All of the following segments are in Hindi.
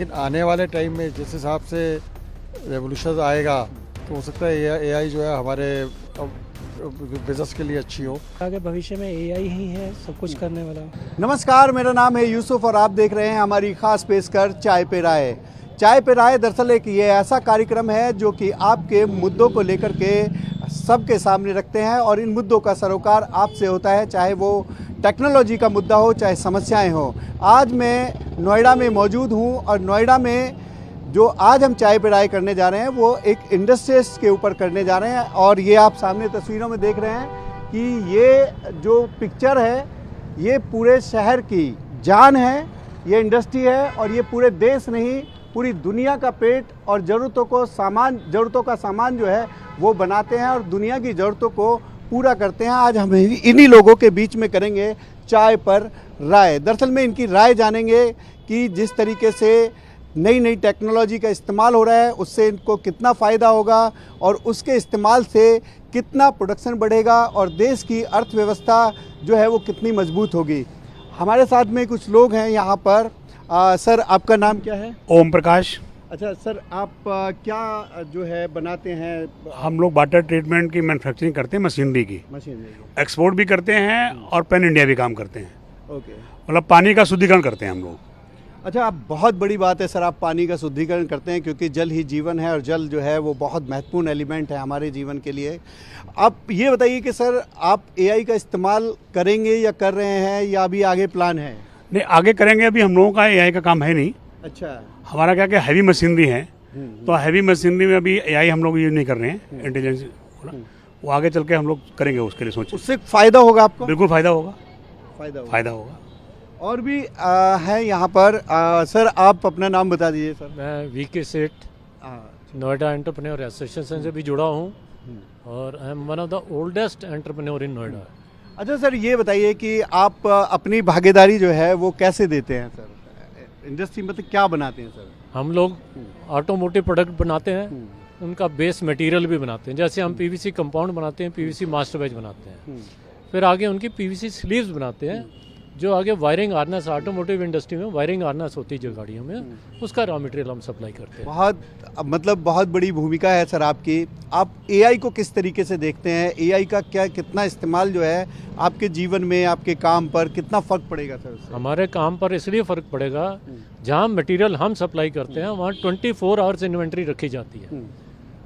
लेकिन आने वाले टाइम में जिस हिसाब से रेवोल्यूशन आएगा तो हो सकता है एआई जो है हमारे बिजनेस के लिए अच्छी हो। आगे भविष्य में एआई ही है सब कुछ करने वाला। नमस्कार, मेरा नाम है यूसुफ और आप देख रहे हैं हमारी खास पेशकर चाय पे राय। चाय पे राय दरअसल एक ये ऐसा कार्यक्रम है जो कि आपके मुद्दों को लेकर के सबके सामने रखते हैं और इन मुद्दों का सरोकार आपसे होता है, चाहे वो टेक्नोलॉजी का मुद्दा हो चाहे समस्याएं हो। आज मैं नोएडा में मौजूद हूं और नोएडा में जो आज हम चाय पे राय करने जा रहे हैं वो एक इंडस्ट्रीज के ऊपर करने जा रहे हैं। और ये आप सामने तस्वीरों में देख रहे हैं कि ये जो पिक्चर है ये पूरे शहर की जान है, ये इंडस्ट्री है और ये पूरे देश नहीं पूरी दुनिया का पेट और ज़रूरतों का सामान जो है वो बनाते हैं और दुनिया की ज़रूरतों को पूरा करते हैं। आज हम इन्हीं लोगों के बीच में करेंगे चाय पर राय। दरअसल में इनकी राय जानेंगे कि जिस तरीके से नई टेक्नोलॉजी का इस्तेमाल हो रहा है उससे इनको कितना फ़ायदा होगा और उसके इस्तेमाल से कितना प्रोडक्शन बढ़ेगा और देश की अर्थव्यवस्था जो है वो कितनी मजबूत होगी। हमारे साथ में कुछ लोग हैं यहाँ पर। सर, आपका नाम क्या है? ओम प्रकाश। अच्छा सर, आप क्या जो है बनाते हैं? हम लोग वाटर ट्रीटमेंट की मैन्युफैक्चरिंग करते हैं, मशीनरी की। एक्सपोर्ट भी करते हैं और पैन इंडिया भी काम करते हैं। ओके, मतलब पानी का शुद्धिकरण करते हैं हम लोग। अच्छा, आप बहुत बड़ी बात है सर, आप पानी का शुद्धिकरण करते हैं क्योंकि जल ही जीवन है और जल जो है वो बहुत महत्वपूर्ण एलिमेंट है हमारे जीवन के लिए। आप ये बताइए कि सर आप एआई का इस्तेमाल करेंगे या कर रहे हैं या अभी आगे प्लान है? नहीं, आगे करेंगे। अभी हम लोगों का एआई का काम है नहीं। अच्छा, हमारा क्या क्या हैवी मशीनरी है, तो हैवी मशीनरी में अभी एआई हम लोग यूज नहीं कर रहे हैं। इंटेलिजेंस वो आगे चल के हम लोग करेंगे, उसके लिए सोचिए। उससे फ़ायदा होगा आपको? बिल्कुल फ़ायदा होगा, फ़ायदा होगा। और भी है यहाँ पर। सर, आप अपना नाम बता दीजिए सर। मैं वीके सेठ नोएडा एंटरप्रेन्योर एसोसिएशन से भी जुड़ा हूँ और I am one of the oldest entrepreneur इन नोएडा। अच्छा सर, ये बताइए कि आप अपनी भागीदारी जो है वो कैसे देते हैं सर? इंडस्ट्री मतलब क्या बनाते हैं सर? हम लोग ऑटोमोटिव प्रोडक्ट बनाते हैं, उनका बेस मटेरियल भी बनाते हैं। जैसे हम पीवीसी कंपाउंड बनाते हैं, पीवीसी मास्टर बैच बनाते हैं, फिर आगे उनकी पीवीसी स्लीव्स बनाते हैं जो आगे वायरिंग हार्नेस, ऑटोमोटिव इंडस्ट्री में वायरिंग हार्नेस होती है जो गाड़ियों में, उसका रॉ मटेरियल हम सप्लाई करते हैं। बहुत बड़ी भूमिका है सर आपकी। आप एआई को किस तरीके से देखते हैं? एआई का कितना इस्तेमाल जो है आपके जीवन में, आपके काम पर कितना फ़र्क पड़ेगा सर उससे? हमारे काम पर इसलिए फ़र्क पड़ेगा, जहाँ मटेरियल हम सप्लाई करते हैं वहाँ 24 आवर्स इन्वेंट्री रखी जाती है।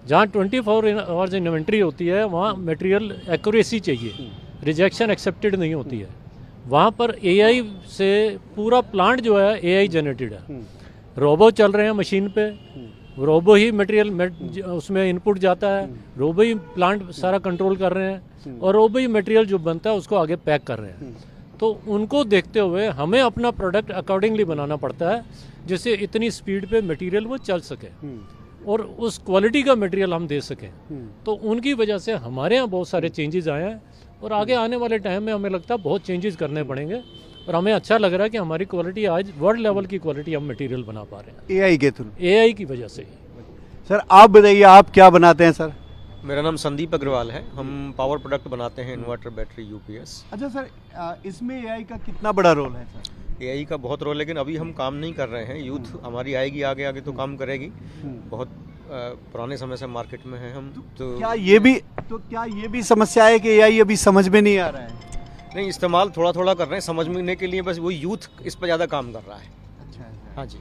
जहाँ 24 आवर्स इन्वेंट्री होती है वहाँ मटेरियल एक्यूरेसी चाहिए, रिजेक्शन एक्सेप्टेड नहीं होती है। वहाँ पर एआई से पूरा प्लांट जो है एआई जनरेटेड है। रोबो चल रहे हैं मशीन पे, रोबो ही मटेरियल उसमें इनपुट जाता है, रोबो ही प्लांट सारा कंट्रोल कर रहे हैं और रोबो ही मटेरियल जो बनता है उसको आगे पैक कर रहे हैं। तो उनको देखते हुए हमें अपना प्रोडक्ट अकॉर्डिंगली बनाना पड़ता है जिससे इतनी स्पीड पे मटेरियल वो चल सके और उस क्वालिटी का मटेरियल हम दे सकें। तो उनकी वजह से हमारे यहाँ बहुत सारे चेंजेस आए हैं और आगे आने वाले टाइम में हमें लगता है बहुत चेंजेस करने पड़ेंगे और हमें अच्छा लग रहा है कि हमारी क्वालिटी आज वर्ल्ड लेवल की क्वालिटी हम मटेरियल बना पा रहे हैं एआई के थ्रू, एआई की वजह से। सर आप बताइए, आप क्या बनाते हैं सर? मेरा नाम संदीप अग्रवाल है। हम पावर प्रोडक्ट बनाते हैं, इन्वर्टर, बैटरी, यूपीएस। अच्छा सर, इसमें एआई का कितना बड़ा रोल है सर? एआई का बहुत रोल, लेकिन अभी हम काम नहीं कर रहे हैं। यूथ हमारी आएगी आगे आगे तो काम करेगी। बहुत पुराने समय से मार्केट में है हम। तो क्या ये भी समस्या है कि एआई अभी समझ में नहीं आ रहा है? नहीं, इस्तेमाल थोड़ा थोड़ा कर रहे हैं समझने के लिए, बस वो यूथ इस पर ज़्यादा काम कर रहा है। अच्छा, हाँ जी।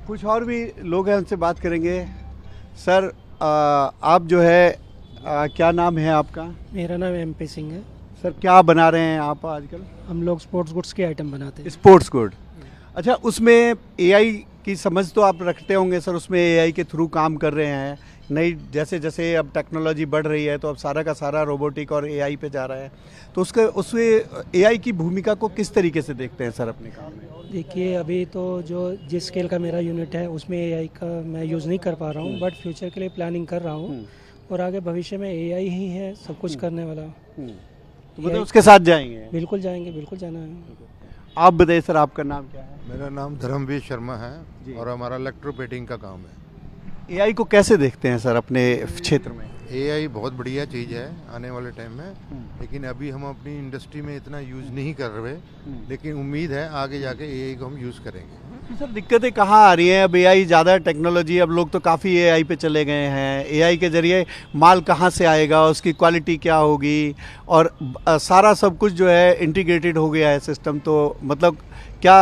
कुछ और भी लोग हैं, उनसे बात करेंगे। सर, आप जो है क्या नाम है आपका? मेरा नाम MP सिंह है। सर, क्या बना रहे हैं आप आजकल? हम लोग स्पोर्ट्स गुड्स के आइटम बनाते हैं। Sports good. अच्छा, उसमें एआई की समझ तो आप रखते होंगे सर, उसमें एआई के थ्रू काम कर रहे हैं। नई जैसे अब टेक्नोलॉजी बढ़ रही है तो अब सारा का सारा रोबोटिक और एआई पे जा रहा है, तो उसमें एआई की भूमिका को किस तरीके से देखते हैं सर अपने काम में? देखिए, अभी तो जिस स्केल का मेरा यूनिट है उसमें एआई का मैं यूज़ नहीं कर पा रहा हूँ, बट फ्यूचर के लिए प्लानिंग कर रहा हूँ और आगे भविष्य में एआई ही है सब कुछ करने वाला। तो मतलब उसके साथ जाएंगे? बिल्कुल जाएंगे, बिल्कुल जाना है। आप बताइए सर, आपका नाम क्या है? मेरा नाम धर्मवीर शर्मा है और हमारा इलेक्ट्रोपेटिंग का काम है। एआई को कैसे देखते हैं सर अपने क्षेत्र में? एआई बहुत बढ़िया चीज़ है आने वाले टाइम में, लेकिन अभी हम अपनी इंडस्ट्री में इतना यूज़ नहीं कर रहे, लेकिन उम्मीद है आगे जाके एआई को हम यूज़ करेंगे। तो सर दिक्कतें कहाँ आ रही हैं? अब एआई ज़्यादा टेक्नोलॉजी, अब लोग तो काफ़ी एआई पे चले गए हैं। एआई के ज़रिए माल कहाँ से आएगा, उसकी क्वालिटी क्या होगी, और सारा सब कुछ जो है इंटीग्रेटेड हो गया है सिस्टम। तो मतलब क्या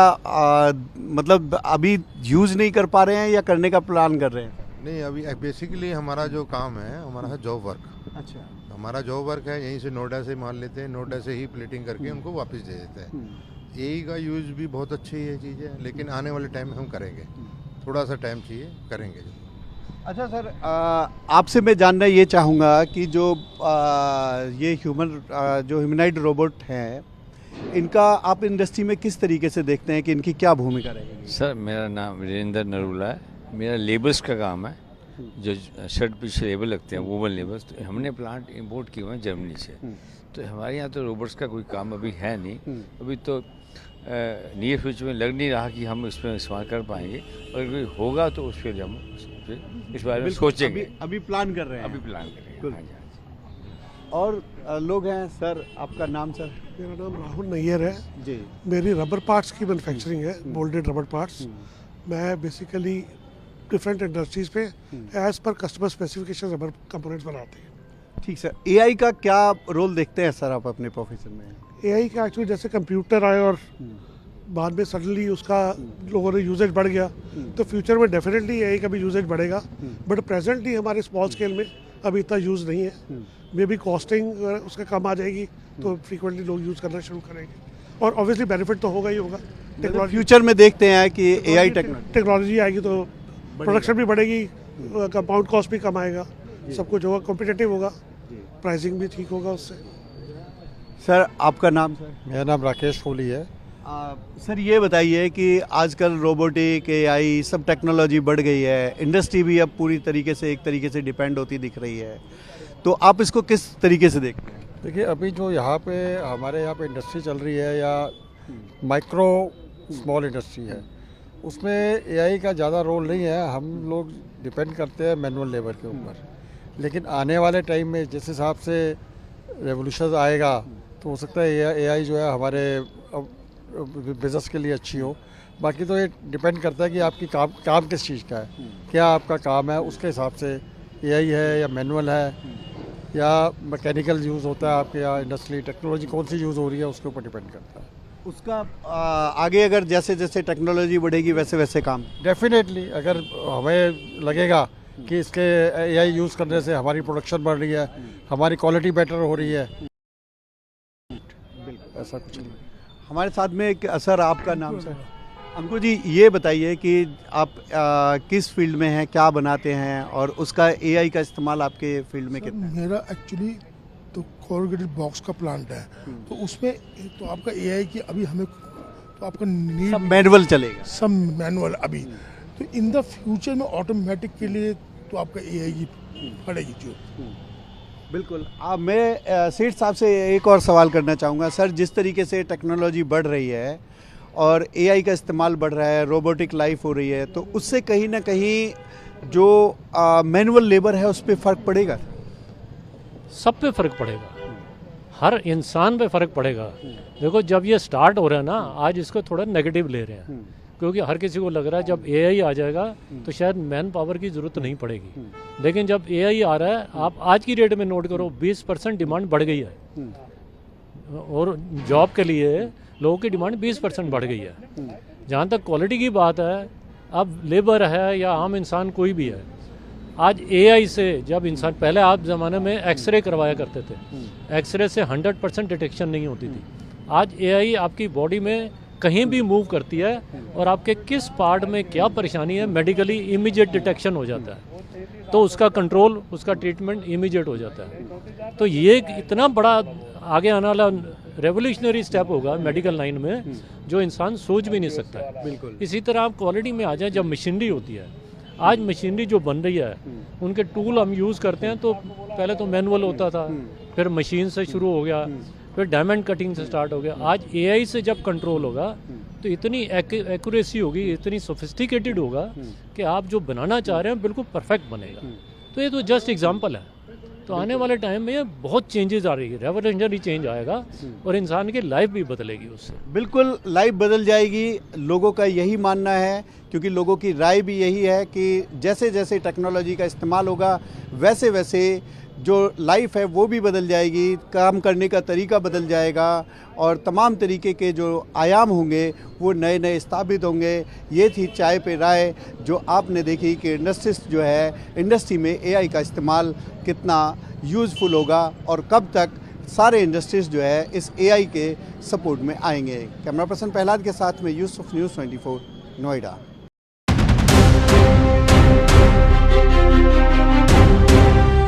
मतलब अभी यूज़ नहीं कर पा रहे हैं या करने का प्लान कर रहे हैं? नहीं, अभी बेसिकली हमारा जो काम है, हमारा है जॉब वर्क। अच्छा। हमारा जॉब वर्क है, यहीं से नोएडा से माल लेते हैं, नोएडा से ही प्लेटिंग करके उनको वापस दे देते हैं। एआई का यूज़ भी बहुत अच्छी है चीज़ है, लेकिन आने वाले टाइम में हम करेंगे। थोड़ा सा टाइम चाहिए, करेंगे। अच्छा सर, आपसे मैं जानना ये चाहूँगा कि जो ये जो ह्यूमनॉइड रोबोट हैं, इनका आप इंडस्ट्री में किस तरीके से देखते हैं कि इनकी क्या भूमिका रहेगी? सर मेरा नाम वीरेंद्र नरूला है। मेरा लेबल्स का काम है, जो शर्ट पीछे लेबल लगते हैं, वोवन लेबल्स। तो हमने प्लांट इंपोर्ट किए हुए हैं जर्मनी से। तो हमारे यहाँ तो रोबोट्स का कोई काम अभी है नहीं। अभी तो नियर फ्यूचर में लग नहीं रहा कि हम इसमें इस्तेमाल कर पाएंगे, और अगर होगा तो उस पर हम इस बारे में सोचेंगे। अभी प्लान कर रहे हैं? अभी प्लान करेंगे। हाँ जी, हाँ जी। और लोग हैं सर, आपका नाम सर? मेरा नाम राहुल नैयर है जी। मेरी रबर पार्ट्स की मैन्युफैक्चरिंग है, मोल्डेड रबर पार्ट्स। मैं बेसिकली डिफरेंट इंडस्ट्रीज पे as per customer specification rubber components बनाते हैं। ठीक सर, एआई का क्या रोल देखते हैं सर आप अपने प्रोफेशन में? एआई का एक्चुअली जैसे कंप्यूटर आए और बाद में सडनली उसका लोगों ने यूजेज बढ़ गया, तो फ्यूचर में डेफिनेटली एआई का भी यूजेज बढ़ेगा। बट प्रेजेंटली हमारे स्मॉल स्केल में अभी इतना यूज़ नहीं है। मे बी कॉस्टिंग उसका कम आ जाएगी तो फ्रीक्वेंटली लोग यूज़ करना शुरू करेंगे, और ऑब्वियसली बेनिफिट तो होगा ही होगा। टेक्नोलॉजी फ्यूचर में देखते हैं कि एआई टेक्नोलॉजी आएगी तो प्रोडक्शन भी बढ़ेगी, कंपाउंड कॉस्ट भी कम आएगा, सब कुछ होगा, कॉम्पिटिटिव होगा, प्राइसिंग भी ठीक होगा उससे। सर आपका नाम सर? मेरा नाम राकेश कोहली है। सर ये बताइए कि आजकल रोबोटिक, एआई सब टेक्नोलॉजी बढ़ गई है, इंडस्ट्री भी अब पूरी तरीके से एक तरीके से डिपेंड होती दिख रही है, तो आप इसको किस तरीके से देखते हैं? देखिए, अभी जो यहाँ पे हमारे यहाँ पे इंडस्ट्री चल रही है, या माइक्रो स्मॉल इंडस्ट्री है, उसमें एआई का ज़्यादा रोल नहीं है। हम लोग डिपेंड करते हैं मैनुअल लेबर के ऊपर। लेकिन आने वाले टाइम में जिस हिसाब से रेवोल्यूशन आएगा, तो हो सकता है एआई जो है हमारे बिजनेस के लिए अच्छी हो। बाकी तो ये डिपेंड करता है कि आपकी काम किस चीज़ का है, क्या आपका काम है, उसके हिसाब से एआई है या मैनुअल है या मैकेनिकल यूज़ होता है आपके यहाँ। इंडस्ट्री टेक्नोलॉजी कौन सी यूज़ हो रही है, उसके ऊपर डिपेंड करता है। उसका आगे अगर जैसे जैसे टेक्नोलॉजी बढ़ेगी वैसे वैसे काम डेफिनेटली, अगर हमें लगेगा कि इसके एआई यूज़ करने से हमारी प्रोडक्शन बढ़ रही है, हमारी क्वालिटी बेटर हो रही है, ऐसा कुछ नहीं। हमारे साथ में एक सर, आपका नाम सर? अंकुर जी, ये बताइए कि आप किस फील्ड में हैं, क्या बनाते हैं, और उसका एआई का इस्तेमाल आपके फील्ड में कितना है? मेरा एक्चुअली तो कोरुगेटेड बॉक्स का प्लांट है, तो उसमें तो आपका एआई की अभी हमें तो आपका नीड सब मैनुअल चलेगा? सब मैनुअल अभी, तो इन द फ्यूचर में ऑटोमेटिक के लिए तो आपका एआई की पड़ेगी जो। बिल्कुल। मैं सेठ साहब से एक और सवाल करना चाहूँगा सर, जिस तरीके से टेक्नोलॉजी बढ़ रही है और एआई का इस्तेमाल बढ़ रहा है, रोबोटिक लाइफ हो रही है, तो उससे कहीं ना कहीं जो मैनुअल लेबर है उस पर फ़र्क पड़ेगा? सब पे फ़र्क पड़ेगा, हर इंसान पे फ़र्क पड़ेगा। देखो, जब ये स्टार्ट हो रहा है ना, आज इसको थोड़ा नेगेटिव ले रहे हैं, क्योंकि हर किसी को लग रहा है जब एआई आ जाएगा तो शायद मैन पावर की ज़रूरत नहीं पड़ेगी। लेकिन जब एआई आ रहा है, आप आज की डेट में नोट करो, 20% डिमांड बढ़ गई है, और जॉब के लिए लोगों की डिमांड 20% बढ़ गई है। जहाँ तक क्वालिटी की बात है, अब लेबर है या आम इंसान कोई भी है, आज एआई से, जब इंसान पहले आप ज़माने में एक्सरे करवाया करते थे, एक्सरे से 100% डिटेक्शन नहीं होती थी। आज एआई आपकी बॉडी में कहीं भी मूव करती है और आपके किस पार्ट में क्या परेशानी है, मेडिकली इमीडिएट डिटेक्शन हो जाता है, तो उसका कंट्रोल, उसका ट्रीटमेंट इमीडिएट हो जाता है। तो ये इतना बड़ा आगे आने वाला रेवोल्यूशनरी स्टेप होगा मेडिकल लाइन में, जो इंसान सोच भी नहीं सकता है। बिल्कुल। इसी तरह आप क्वालिटी में आ जाए, जब मशीनरी होती है, आज मशीनरी जो बन रही है, उनके टूल हम यूज़ करते हैं, तो पहले तो मैनुअल होता था, फिर मशीन से शुरू हो गया, फिर डायमंड कटिंग से स्टार्ट हो गया। आज एआई से जब कंट्रोल होगा तो इतनी एक्यूरेसी होगी, इतनी सोफिस्टिकेटेड होगा कि आप जो बनाना चाह रहे हैं बिल्कुल परफेक्ट बनेगा। तो ये तो जस्ट एग्जांपल है, तो आने वाले टाइम में बहुत चेंजेस आ रही है, रेवोल्यूशनरी चेंज आएगा और इंसान की लाइफ भी बदलेगी उससे। बिल्कुल लाइफ बदल जाएगी, लोगों का यही मानना है, क्योंकि लोगों की राय भी यही है कि जैसे जैसे टेक्नोलॉजी का इस्तेमाल होगा वैसे वैसे जो लाइफ है वो भी बदल जाएगी, काम करने का तरीका बदल जाएगा और तमाम तरीके के जो आयाम होंगे वो नए नए स्थापित होंगे। ये थी चाय पे राय, जो आपने देखी कि इंडस्ट्री में एआई का इस्तेमाल कितना यूज़फुल होगा और कब तक सारे इंडस्ट्रीज़ जो है इस एआई के सपोर्ट में आएंगे। कैमरा पर्सन प्रहलाद के साथ में यूसुफ, न्यूज़ 24 नोएडा।